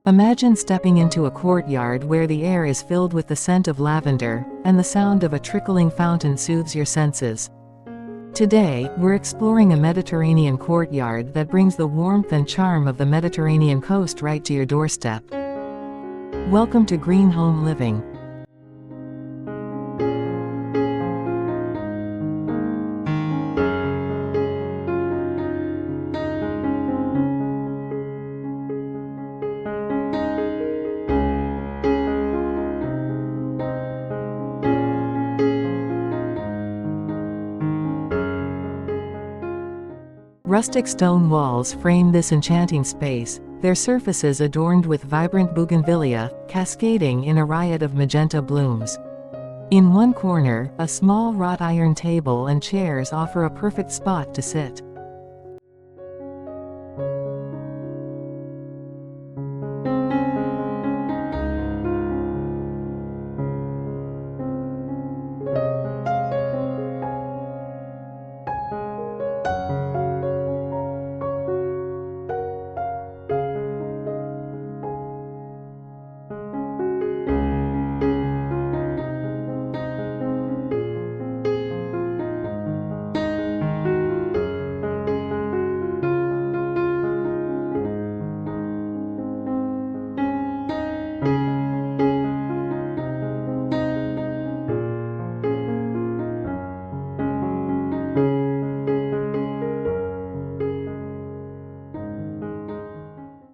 Imagine stepping into a courtyard where the air is filled with the scent of lavender, and the sound of a trickling fountain soothes your senses. Today, we're exploring a Mediterranean courtyard that brings the warmth and charm of the Mediterranean coast right to your doorstep. Welcome to Green Home Living. Rustic stone walls frame this enchanting space, their surfaces adorned with vibrant bougainvillea, cascading in a riot of magenta blooms. In one corner, a small wrought iron table and chairs offer a perfect spot to sit.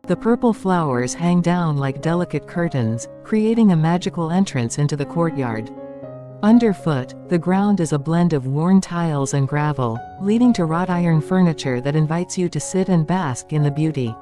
The purple flowers hang down like delicate curtains, creating a magical entrance into the courtyard. Underfoot, the ground is a blend of worn tiles and gravel, leading to wrought iron furniture that invites you to sit and bask in the beauty.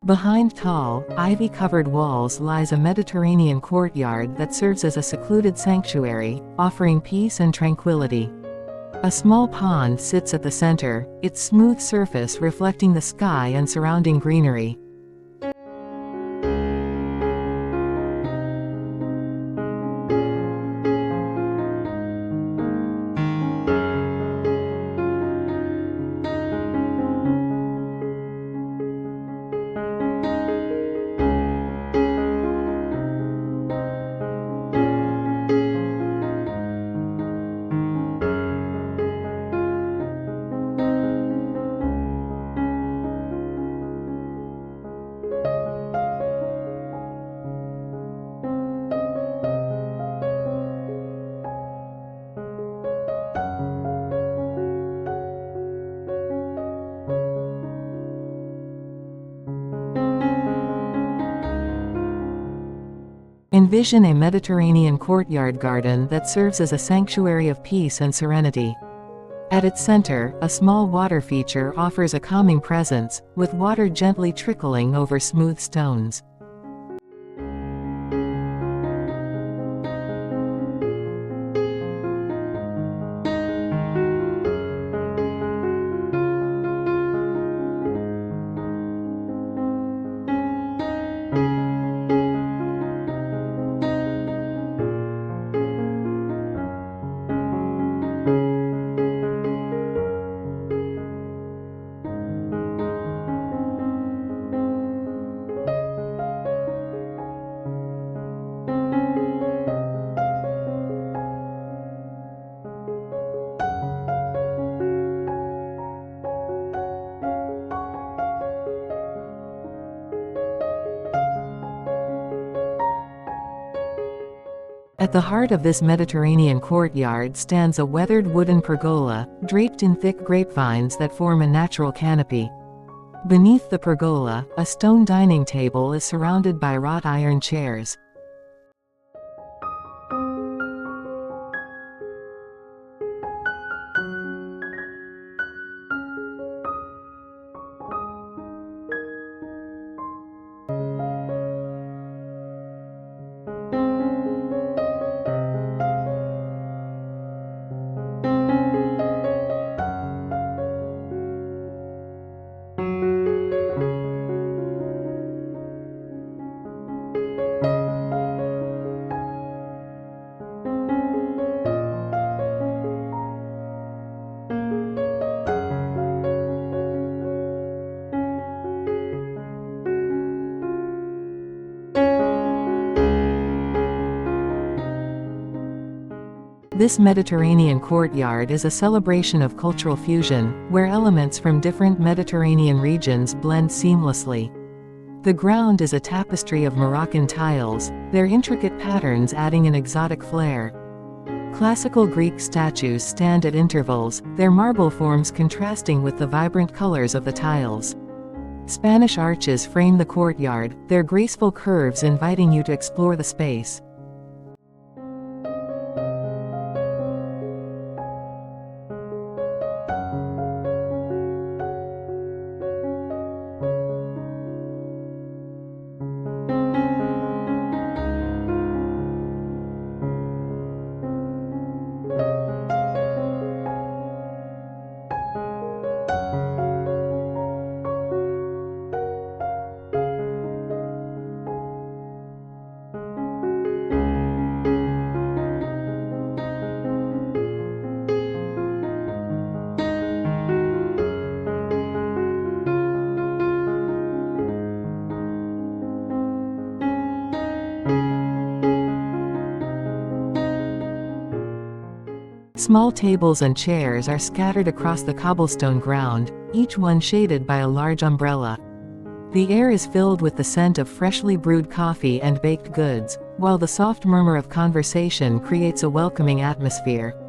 Behind tall, ivy-covered walls lies a Mediterranean courtyard that serves as a secluded sanctuary, offering peace and tranquility. A small pond sits at the center, its smooth surface reflecting the sky and surrounding greenery. Envision a Mediterranean courtyard garden that serves as a sanctuary of peace and serenity. At its center, a small water feature offers a calming presence, with water gently trickling over smooth stones. At the heart of this Mediterranean courtyard stands a weathered wooden pergola, draped in thick grapevines that form a natural canopy. Beneath the pergola, a stone dining table is surrounded by wrought iron chairs. This Mediterranean courtyard is a celebration of cultural fusion, where elements from different Mediterranean regions blend seamlessly. The ground is a tapestry of Moroccan tiles, their intricate patterns adding an exotic flair. Classical Greek statues stand at intervals, their marble forms contrasting with the vibrant colors of the tiles. Spanish arches frame the courtyard, their graceful curves inviting you to explore the space. Small tables and chairs are scattered across the cobblestone ground, each one shaded by a large umbrella. The air is filled with the scent of freshly brewed coffee and baked goods, while the soft murmur of conversation creates a welcoming atmosphere.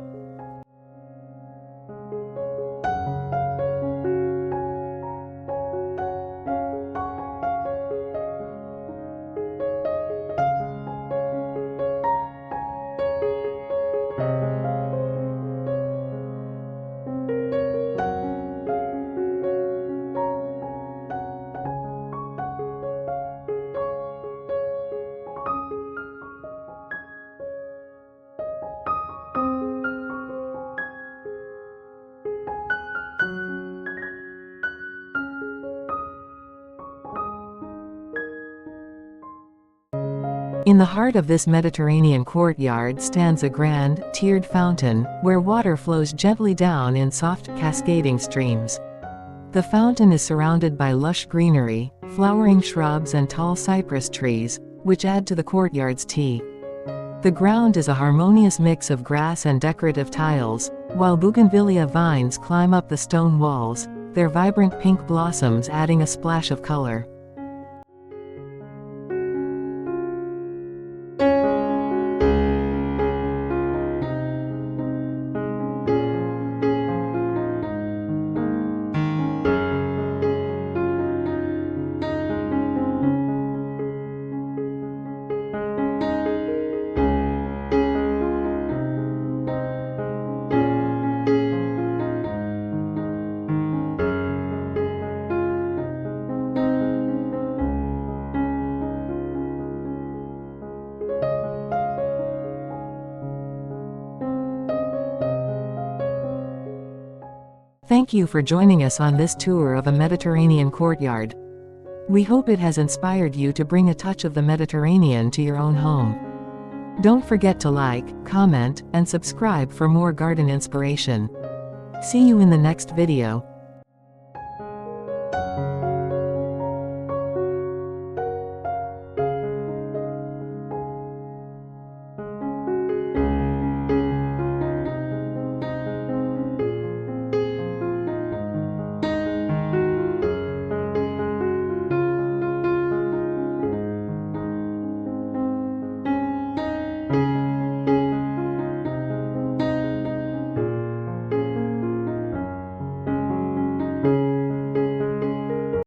In the heart of this Mediterranean courtyard stands a grand, tiered fountain, where water flows gently down in soft, cascading streams. The fountain is surrounded by lush greenery, flowering shrubs and tall cypress trees, which add to the courtyard's tea. The ground is a harmonious mix of grass and decorative tiles, while bougainvillea vines climb up the stone walls, their vibrant pink blossoms adding a splash of color. Thank you for joining us on this tour of a Mediterranean courtyard. We hope it has inspired you to bring a touch of the Mediterranean to your own home. Don't forget to like, comment, and subscribe for more garden inspiration. See you in the next video.